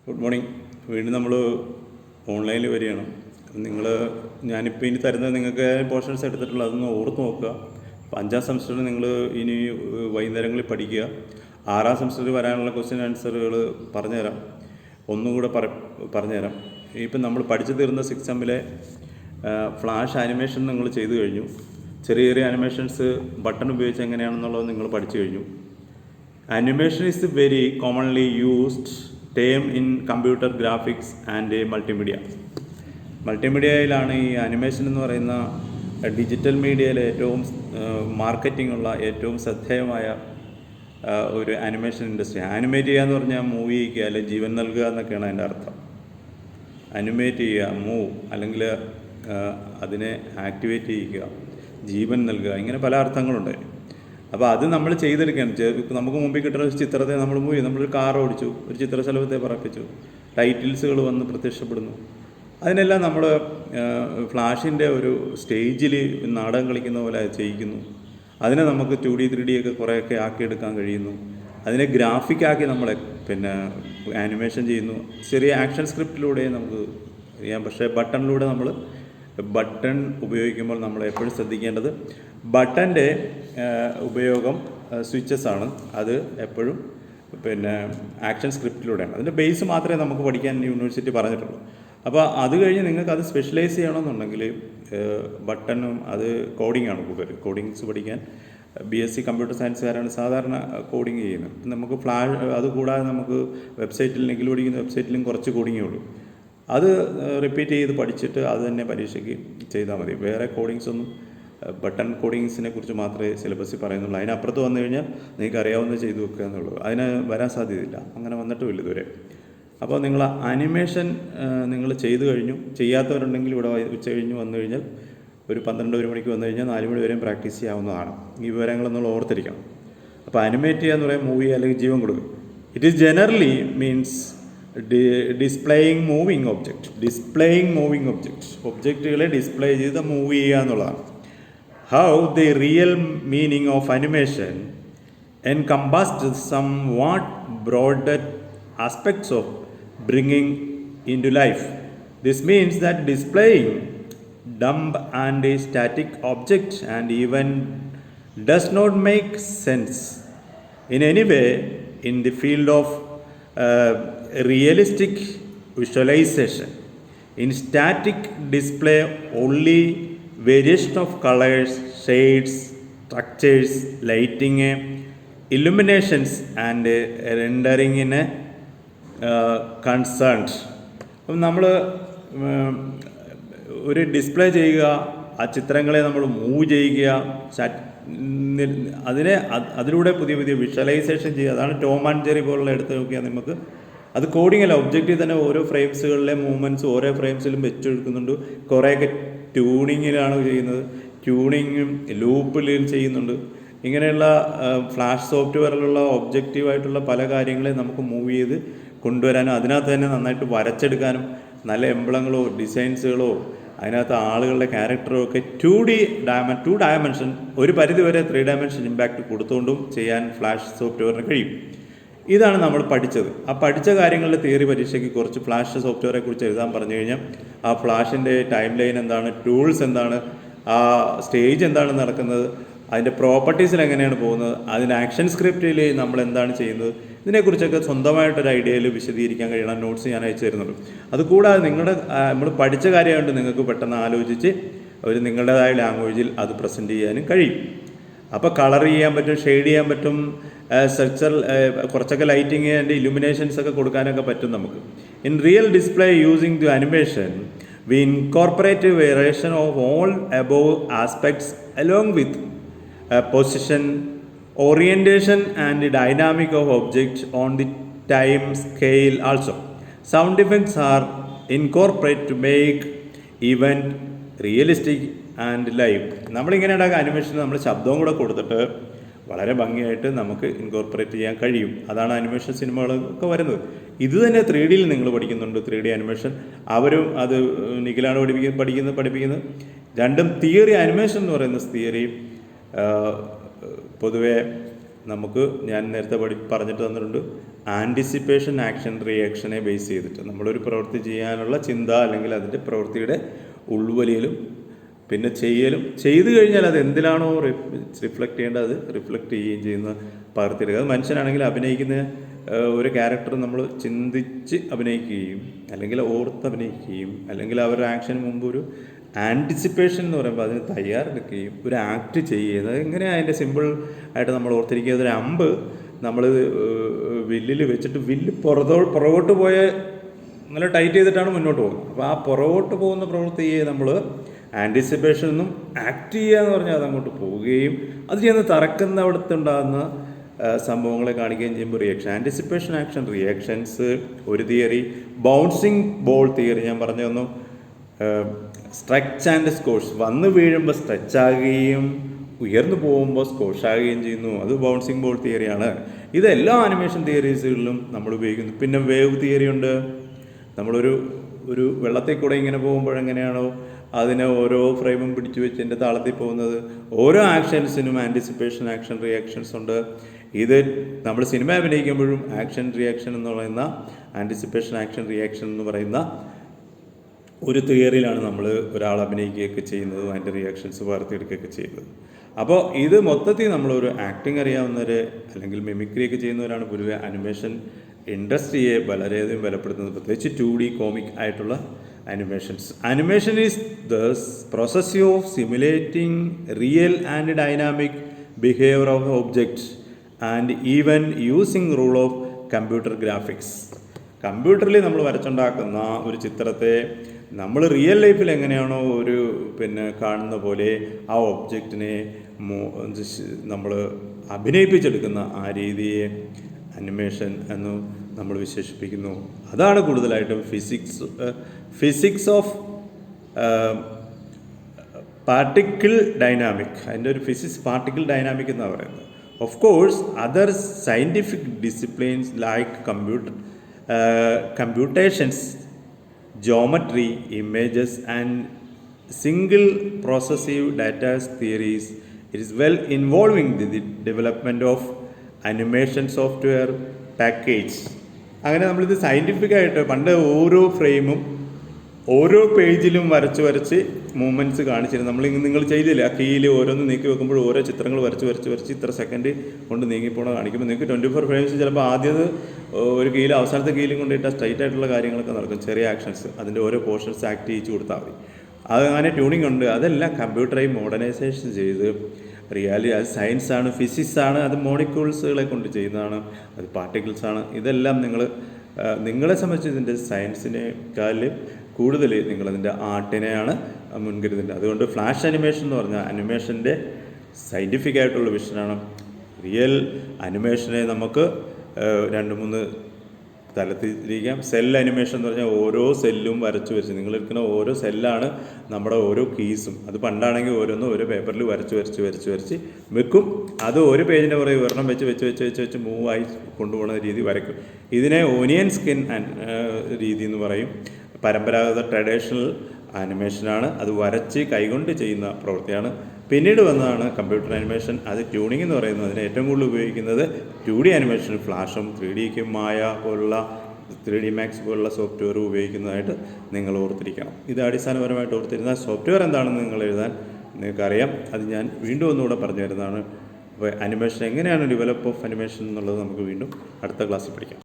Good morning. വീണ്ടും നമ്മൾ ഓൺലൈനിൽ വരികയാണ്. ഞാനിപ്പോൾ ഇനി തരുന്നത് നിങ്ങൾക്ക് പോർഷൻസ് എടുത്തിട്ടുള്ള അതൊന്ന് ഓർത്ത് നോക്കുക. അപ്പോൾ 5ാം സെമസ്റ്ററിൽ നിങ്ങൾ ഇനി വൈകുന്നേരങ്ങളിൽ പഠിക്കുക. 6ാം സെമസ്റ്ററിൽ വരാനുള്ള ക്വസ്റ്റ്യൻ ആൻസറുകൾ പറഞ്ഞുതരാം. ഒന്നുകൂടെ പറഞ്ഞുതരാം. ഇപ്പം നമ്മൾ പഠിച്ചു തീർന്ന 6th സെമ്മിലെ ഫ്ലാഷ് ആനിമേഷൻ നിങ്ങൾ ചെയ്തു കഴിഞ്ഞു. ചെറിയ ചെറിയ ആനിമേഷൻസ് ബട്ടൺ ഉപയോഗിച്ച് എങ്ങനെയാണെന്നുള്ളത് നിങ്ങൾ പഠിച്ചു കഴിഞ്ഞു. Animation is the very commonly used term in computer graphics and multimedia. മൾട്ടിമീഡിയയിലാണ് ഈ ആനിമേഷൻ എന്ന് പറയുന്ന ഡിജിറ്റൽ മീഡിയയിലെ ഏറ്റവും മാർക്കറ്റിംഗ് ഉള്ള ഏറ്റവും ശ്രദ്ധേയമായ ഒരു ആനിമേഷൻ ഇൻഡസ്ട്രി. ആനിമേറ്റ് ചെയ്യുക എന്ന് പറഞ്ഞാൽ മൂവ് ചെയ്യിക്കുക അല്ലെങ്കിൽ ജീവൻ നൽകുക എന്നൊക്കെയാണ് അതിൻ്റെ അർത്ഥം. അനിമേറ്റ് ചെയ്യുക, മൂവ്, അല്ലെങ്കിൽ അതിനെ ആക്ടിവേറ്റ് ചെയ്യിക്കുക, ജീവൻ നൽകുക, ഇങ്ങനെ പല അർത്ഥങ്ങളുണ്ട്. അപ്പോൾ അത് നമ്മൾ ചെയ്തെടുക്കുകയാണ്. നമുക്ക് മുമ്പിൽ കിട്ടുന്ന ഒരു ചിത്രത്തെ നമ്മൾ മൂവ് ചെയ്യും. നമ്മളൊരു കാർ ഓടിച്ചു, ഒരു ചിത്രശലഭത്തെ പറപ്പിച്ചു, ടൈറ്റിൽസുകൾ വന്ന് പ്രത്യക്ഷപ്പെടുന്നു. അതിനെല്ലാം നമ്മൾ ഫ്ലാഷിൻ്റെ ഒരു സ്റ്റേജിൽ നാടകം കളിക്കുന്ന പോലെ ചെയ്യിക്കുന്നു. അതിനെ നമുക്ക് 2D 3D ഒക്കെ കുറേയൊക്കെ ആക്കിയെടുക്കാൻ കഴിയുന്നു. അതിനെ ഗ്രാഫിക്കാക്കി നമ്മളെ ആനിമേഷൻ ചെയ്യുന്നു. ചെറിയ ആക്ഷൻ സ്ക്രിപ്റ്റിലൂടെ നമുക്ക് ചെയ്യാം. പക്ഷേ ബട്ടണിലൂടെ നമ്മൾ ബട്ടൺ ഉപയോഗിക്കുമ്പോൾ നമ്മൾ എപ്പോഴും ശ്രദ്ധിക്കേണ്ടത് ബട്ടൻ്റെ ഉപയോഗം സ്വിച്ചസ് ആണ്. അത് എപ്പോഴും ആക്ഷൻ സ്ക്രിപ്റ്റിലൂടെയാണ്. അതിൻ്റെ ബേസ് മാത്രമേ നമുക്ക് പഠിക്കാൻ യൂണിവേഴ്സിറ്റി പറഞ്ഞിട്ടുള്ളൂ. അപ്പോൾ അത് കഴിഞ്ഞ് നിങ്ങൾക്ക് അത് സ്പെഷ്യലൈസ് ചെയ്യണമെന്നുണ്ടെങ്കിൽ ബട്ടണും അത് കോഡിങ്ങാണ് കൂടുതൽ. കോഡിങ്സ് പഠിക്കാൻ BSc കമ്പ്യൂട്ടർ സയൻസുകാരാണ് സാധാരണ കോഡിങ് ചെയ്യുന്നത്. നമുക്ക് അതുകൂടാതെ നമുക്ക് വെബ്സൈറ്റിൽ പഠിക്കുന്ന വെബ്സൈറ്റിലും കുറച്ച് കോഡിങ്ങേ ഉള്ളൂ. അത് റിപ്പീറ്റ് ചെയ്ത് പഠിച്ചിട്ട് അത് തന്നെ പരീക്ഷയ്ക്ക് ചെയ്താൽ മതി. വേറെ കോഡിങ്സ് ഒന്നും ബട്ടൺ കോഡിങ്സിനെ കുറിച്ച് മാത്രമേ സിലബസിൽ പറയുന്നുള്ളൂ. അതിനപ്പുറത്ത് വന്നു കഴിഞ്ഞാൽ നിങ്ങൾക്ക് അറിയാവുന്നത് ചെയ്തു വെക്കുക എന്നുള്ളൂ. അതിന് വരാൻ സാധ്യതയില്ല. അങ്ങനെ വന്നിട്ടുമില്ല ഇതുവരെ. അപ്പോൾ നിങ്ങൾ അനിമേഷൻ നിങ്ങൾ ചെയ്തു കഴിഞ്ഞു. ചെയ്യാത്തവരുണ്ടെങ്കിൽ ഇവിടെ ഉച്ച കഴിഞ്ഞ് വന്നു കഴിഞ്ഞാൽ ഒരു 12-1 മണിക്ക് വന്നു കഴിഞ്ഞാൽ 4 മണി വരെയും പ്രാക്ടീസ് ചെയ്യാവുന്നതാണ്. ഈ വിവരങ്ങളൊന്നും ഓർത്തിരിക്കണം. അപ്പോൾ അനിമേറ്റ് ചെയ്യുക എന്ന് പറയുമ്പോൾ മൂവി അല്ലെങ്കിൽ ജീവൻ കൊടുക്കും. It is generally means displaying moving object. ഒബ്ജക്റ്റുകളെ ഡിസ്പ്ലേ ചെയ്ത് മൂവ് ചെയ്യുക എന്നുള്ളതാണ്. How the real meaning of animation encompassed somewhat broader aspects of bringing into life. This means that displaying dumb and static objects and even does not make sense in any way in the field of realistic visualization. In static display, only variation of colors, shades, structures, lighting, illuminations and rendering in a concerned. അപ്പം നമ്മൾ ഒരു display ചെയ്യുക, ആ ചിത്രങ്ങളെ നമ്മൾ move ചെയ്യുക, അതിലൂടെ പുതിയ വിഷ്വലൈസേഷൻ ചെയ്യുക. അതാണ് ടോം ആൻഡ് ജെറി പോലുള്ള എടുത്ത് നോക്കിയാൽ നമുക്ക് അത് കോഡിംഗ് അല്ല. ഒബ്ജക്റ്റിൽ തന്നെ ഓരോ ഫ്രെയിംസുകളിലെ മൂവ്മെൻറ്റ്സ് ഓരോ ഫ്രെയിംസിലും വെച്ചെടുക്കുന്നുണ്ട്. കുറേയൊക്കെ ട്യൂണിങ്ങിലാണ് ചെയ്യുന്നത്, ട്യൂണിങ്ങും ലൂപ്പിലും ചെയ്യുന്നുണ്ട്. ഇങ്ങനെയുള്ള ഫ്ലാഷ് സോഫ്റ്റ്വെയറിലുള്ള ഒബ്ജക്റ്റീവായിട്ടുള്ള പല കാര്യങ്ങളെ നമുക്ക് മൂവ് ചെയ്ത് കൊണ്ടുവരാനും അതിനകത്ത് തന്നെ നന്നായിട്ട് വരച്ചെടുക്കാനും നല്ല എംബ്ലങ്ങളോ ഡിസൈൻസുകളോ അതിനകത്ത് ആളുകളുടെ ക്യാരക്ടറോ ഒക്കെ 2 ഡയമെൻഷൻ ഒരു പരിധിവരെ 3 ഡയമെൻഷൻ ഇമ്പാക്റ്റ് കൊടുത്തുകൊണ്ടും ചെയ്യാൻ ഫ്ലാഷ് സോഫ്റ്റ്വെയറിന് കഴിയും. ഇതാണ് നമ്മൾ പഠിച്ചത്. ആ പഠിച്ച കാര്യങ്ങളുടെ തിയറി പരീക്ഷയ്ക്ക് കുറച്ച് ഫ്ലാഷ് സോഫ്റ്റ്വെയറെ കുറിച്ച് എഴുതാൻ പറഞ്ഞു കഴിഞ്ഞാൽ ആ ഫ്ലാഷിൻ്റെ ടൈം ലൈൻ എന്താണ്, ടൂൾസ് എന്താണ്, ആ സ്റ്റേജ് എന്താണ് നടക്കുന്നത്, അതിൻ്റെ പ്രോപ്പർട്ടീസിൽ എങ്ങനെയാണ് പോകുന്നത്, അതിൻ്റെ ആക്ഷൻ സ്ക്രിപ്റ്റിൽ നമ്മൾ എന്താണ് ചെയ്യുന്നത്, ഇതിനെക്കുറിച്ചൊക്കെ സ്വന്തമായിട്ടൊരു ഐഡിയയിൽ വിശദീകരിക്കാൻ കഴിയണം. നോട്ട്സ് ഞാൻ അയച്ചു തരുന്നുള്ളൂ. അതുകൂടാതെ നമ്മൾ പഠിച്ച കാര്യമായിട്ട് നിങ്ങൾക്ക് പെട്ടെന്ന് ആലോചിച്ച് നിങ്ങളുടേതായ ലാംഗ്വേജിൽ അത് പ്രസൻറ്റ് ചെയ്യാനും കഴിയും. അപ്പോൾ കളർ ചെയ്യാൻ പറ്റും, ഷെയ്ഡ് ചെയ്യാൻ പറ്റും, സ്ട്രക്ചർ കുറച്ചൊക്കെ ലൈറ്റിങ് ആൻഡ് ഇലുമിനേഷൻസ് ഒക്കെ കൊടുക്കാനൊക്കെ പറ്റും നമുക്ക്. In real display using the animation we incorporate a variation of all above aspects along with position, orientation and dynamic of objects on the time scale also. Sound effects are incorporated to make event realistic and live. നമ്മളിങ്ങനെ ഉണ്ടാക്കുക animation നമ്മൾ ശബ്ദവും കൂടെ കൊടുത്തിട്ട് വളരെ ഭംഗിയായിട്ട് നമുക്ക് incorporate ചെയ്യാൻ കഴിയും. അതാണ് അനിമേഷൻ സിനിമകളൊക്കെ വരുന്നത്. ഇത് തന്നെ 3Dയിൽ നിങ്ങൾ പഠിക്കുന്നുണ്ട്. 3D അനിമേഷൻ അവരും അത് നിഖിലാണ് പഠിപ്പിക്കുന്നത്. രണ്ടും തിയറി. അനിമേഷൻ എന്ന് പറയുന്ന തിയറി പൊതുവെ നമുക്ക് ഞാൻ നേരത്തെ പറഞ്ഞിട്ട് തന്നിട്ടുണ്ട്, ആൻറ്റിസിപ്പേഷൻ ആക്ഷൻ റിയാക്ഷനെ ബേസ് ചെയ്തിട്ട് നമ്മളൊരു പ്രവൃത്തി ചെയ്യാനുള്ള ചിന്ത അല്ലെങ്കിൽ അതിൻ്റെ പ്രവൃത്തിയുടെ ഉൾവലിയലും പിന്നെ ചെയ്തു കഴിഞ്ഞാൽ അത് എന്തിലാണോ റിഫ്ലക്റ്റ് ചെയ്യേണ്ടത് അത് റിഫ്ലക്റ്റ് ചെയ്യുകയും ചെയ്യുന്ന പകർത്തിയെടുക്കുക. അത് മനുഷ്യനാണെങ്കിൽ അഭിനയിക്കുന്ന ഒരു ക്യാരക്ടർ നമ്മൾ ചിന്തിച്ച് അഭിനയിക്കുകയും അല്ലെങ്കിൽ ഓർത്ത് അഭിനയിക്കുകയും അല്ലെങ്കിൽ അവരുടെ ആക്ഷന് മുമ്പ് ഒരു ആൻറ്റിസിപ്പേഷൻ എന്ന് പറയുമ്പോൾ അതിന് തയ്യാറെടുക്കുകയും ഒരു ആക്ട് ചെയ്യുന്നത് എങ്ങനെയാണ് അതിൻ്റെ സിമ്പിൾ ആയിട്ട് നമ്മൾ ഓർത്തിരിക്കുക. അതൊരു അമ്പ് നമ്മൾ വില്ലിൽ വെച്ചിട്ട് വില്ല് പുറകോട്ട് പോയ നല്ല ടൈറ്റ് ചെയ്തിട്ടാണ് മുന്നോട്ട് പോകുന്നത്. അപ്പോൾ ആ പുറകോട്ട് പോകുന്ന പ്രവൃത്തിയെ നമ്മൾ ആൻറ്റിസിപ്പേഷൻ എന്നും ആക്ട് ചെയ്യുക എന്ന് പറഞ്ഞാൽ അതങ്ങോട്ട് പോവുകയും അത് ചെന്ന് തറക്കുന്നവിടത്തുണ്ടാകുന്ന സംഭവങ്ങളെ കാണിക്കുകയും ചെയ്യുമ്പോൾ റിയാക്ഷൻ, ആൻറ്റിസിപ്പേഷൻ ആക്ഷൻ റിയാക്ഷൻസ് ഒരു തിയറി. ബൗൺസിങ് ബോൾ തിയറി ഞാൻ പറഞ്ഞു തന്നു. സ്ട്രെച്ച് ആൻഡ് സ്കോഷ്, വന്ന് വീഴുമ്പോൾ സ്ട്രെച്ച് ആകുകയും ഉയർന്നു പോകുമ്പോൾ സ്കോഷ് ആകുകയും ചെയ്യുന്നു. അത് ബൗൺസിങ് ബോൾ തിയറിയാണ്. ഇതെല്ലാ ആനിമേഷൻ തിയറീസുകളിലും നമ്മൾ ഉപയോഗിക്കുന്നു. പിന്നെ വേവ് തിയറി ഉണ്ട്. നമ്മളൊരു വെള്ളത്തിൽ കൂടെ ഇങ്ങനെ പോകുമ്പോഴെങ്ങനെയാണോ അതിനെ ഓരോ ഫ്രെയിമും പിടിച്ചു വെച്ച് എൻ്റെ താളത്തിൽ പോകുന്നത്, ഓരോ ആക്ഷൻസിനും ആൻറ്റിസിപ്പേഷൻ ആക്ഷൻ റിയാക്ഷൻസ് ഉണ്ട്. ഇത് നമ്മൾ സിനിമ അഭിനയിക്കുമ്പോഴും ആക്ഷൻ റിയാക്ഷൻ എന്ന് പറയുന്ന ആൻറ്റിസിപ്പേഷൻ ആക്ഷൻ റിയാക്ഷൻ എന്ന് പറയുന്ന ഒരു തിയറിയിലാണ് നമ്മൾ ഒരാൾ അഭിനയിക്കുകയൊക്കെ ചെയ്യുന്നതും അതിൻ്റെ റിയാക്ഷൻസ് വാർത്തെടുക്കുകയൊക്കെ ചെയ്യുന്നത്. അപ്പോൾ ഇത് മൊത്തത്തിൽ നമ്മളൊരു ആക്ടിങ് അറിയാവുന്നവർ അല്ലെങ്കിൽ മിമിക്രിയൊക്കെ ചെയ്യുന്നവരാണ് പൊതുവെ അനിമേഷൻ ഇൻഡസ്ട്രിയെ വളരെയധികം ബലപ്പെടുത്തുന്നത്, പ്രത്യേകിച്ച് 2D കോമിക് ആയിട്ടുള്ള animations. Animation is the process of simulating real and dynamic behaviour of objects and even using rule of computer graphics. കമ്പ്യൂട്ടറിൽ നമ്മൾ വരച്ചുണ്ടാക്കുന്ന ഒരു ചിത്രത്തെ നമ്മൾ റിയൽ ലൈഫിൽ എങ്ങനെയാണോ കാണുന്ന പോലെ ആ ഒബ്ജക്റ്റിനെ നമ്മൾ അഭിനയിപ്പിച്ചെടുക്കുന്ന ആ രീതിയെ അനിമേഷൻ എന്ന് നമ്മൾ വിശേഷിപ്പിക്കുന്നു. അതാണ് കൂടുതലായിട്ടും ഫിസിക്സ് ഓഫ് പാർട്ടിക്കിൾ ഡൈനാമിക്. അതിൻ്റെ ഒരു ഫിസിക്സ് പാർട്ടിക്കിൾ ഡൈനാമിക് എന്നാണ് പറയുന്നത്. Of course other scientific disciplines like computations, geometry, images and single processive data theories. It is well involving the development of animation software package. അങ്ങനെ നമ്മളിത് സയൻറ്റിഫിക്കായിട്ട് പണ്ട് ഓരോ ഫ്രെയിമും ഓരോ പേജിലും വരച്ച് മൂവ്മെൻറ്റ്സ് കാണിച്ചിരുന്നു. നിങ്ങൾ ചെയ്തില്ല, ആ കീയിൽ ഓരോന്ന് നീക്കി വെക്കുമ്പോൾ ഓരോ ചിത്രങ്ങൾ വരച്ച് ഇത്ര സെക്കൻഡ് കൊണ്ട് നീങ്ങിപ്പോണ കാണിക്കുമ്പോൾ നിങ്ങൾക്ക് 24 ഫ്രെയിംസ് ചിലപ്പോൾ ആദ്യത് ഒരു കീയിൽ അവസാനത്തെ കീയിലും കൊണ്ടിട്ട് സ്ട്രൈറ്റ് ആയിട്ടുള്ള കാര്യങ്ങളൊക്കെ നടക്കും. ചെറിയ ആക്ഷൻസ് അതിൻ്റെ ഓരോ പോർഷൻസ് ആക്ട് ചെയ്യിച്ച് കൊടുത്താൽ മതി. അങ്ങനെ ട്യൂണിംഗ് ഉണ്ട്. അതെല്ലാം കമ്പ്യൂട്ടറായി മോഡേണൈസേഷൻ ചെയ്ത് അത് സയൻസാണ്, ഫിസിക്സാണ്, അത് മോളിക്യൂൾസുകളെ കൊണ്ട് ചെയ്യുന്നതാണ്, അത് പാർട്ടിക്കിൾസാണ്. ഇതെല്ലാം നിങ്ങളെ സംബന്ധിച്ച് ഇതിൻ്റെ സയൻസിനേക്കാൾ കൂടുതൽ നിങ്ങളതിൻ്റെ ആർട്ടിനെയാണ് മുൻകരുതേണ്ടത്. അതുകൊണ്ട് ഫ്ലാഷ് അനിമേഷൻ എന്ന് പറഞ്ഞാൽ അനിമേഷൻ്റെ സയൻറ്റിഫിക് ആയിട്ടുള്ള വിഷനാണ്. റിയൽ അനിമേഷനെ നമുക്ക് 2-3 തലത്തിലിരിക്കാം. സെൽ അനിമേഷൻ എന്ന് പറഞ്ഞാൽ ഓരോ സെല്ലും വരച്ച് നിങ്ങളിരിക്കുന്ന ഓരോ സെല്ലാണ് നമ്മുടെ ഓരോ കീസും. അത് പണ്ടാണെങ്കിൽ ഓരോന്നും ഓരോ പേപ്പറിൽ വരച്ച് വെക്കും. അത് ഒരു പേജിൻ്റെ പുറകെ ഒരെണ്ണം വെച്ച് മൂവായി കൊണ്ടുപോകുന്ന രീതി വരയ്ക്കും. ഇതിനെ ഓനിയൻ സ്കിൻ രീതി എന്ന് പറയും. പരമ്പരാഗത ട്രഡീഷണൽ ആനിമേഷനാണ്. അത് വരച്ച് കൈകൊണ്ട് ചെയ്യുന്ന പ്രവൃത്തിയാണ്. പിന്നീട് വന്നതാണ് കമ്പ്യൂട്ടർ ആനിമേഷൻ. അത് ട്യൂണിംഗ് എന്ന് പറയുന്നത്. അതിന് ഏറ്റവും കൂടുതൽ ഉപയോഗിക്കുന്നത് 2D ആനിമേഷൻ, ഫ്ലാഷും 3Dക്ക് മായ പോലുള്ള 3D മാക്സ് പോലുള്ള സോഫ്റ്റ്വെയർ ഉപയോഗിക്കുന്നതായിട്ട് നിങ്ങൾ ഓർത്തിരിക്കണം. ഇത് അടിസ്ഥാനപരമായിട്ട് ഓർത്തിരുന്നാൽ സോഫ്റ്റ്വെയർ എന്താണെന്ന് നിങ്ങൾ എഴുതാൻ നിങ്ങൾക്കറിയാം. അത് ഞാൻ വീണ്ടും ഒന്നുകൂടെ പറഞ്ഞു തരുന്നതാണ്. അപ്പോൾ അനിമേഷൻ എങ്ങനെയാണ് ഡെവലപ്പ് ഓഫ് അനിമേഷൻ എന്നുള്ളത് നമുക്ക് വീണ്ടും അടുത്ത ക്ലാസ്സിൽ പഠിക്കാം.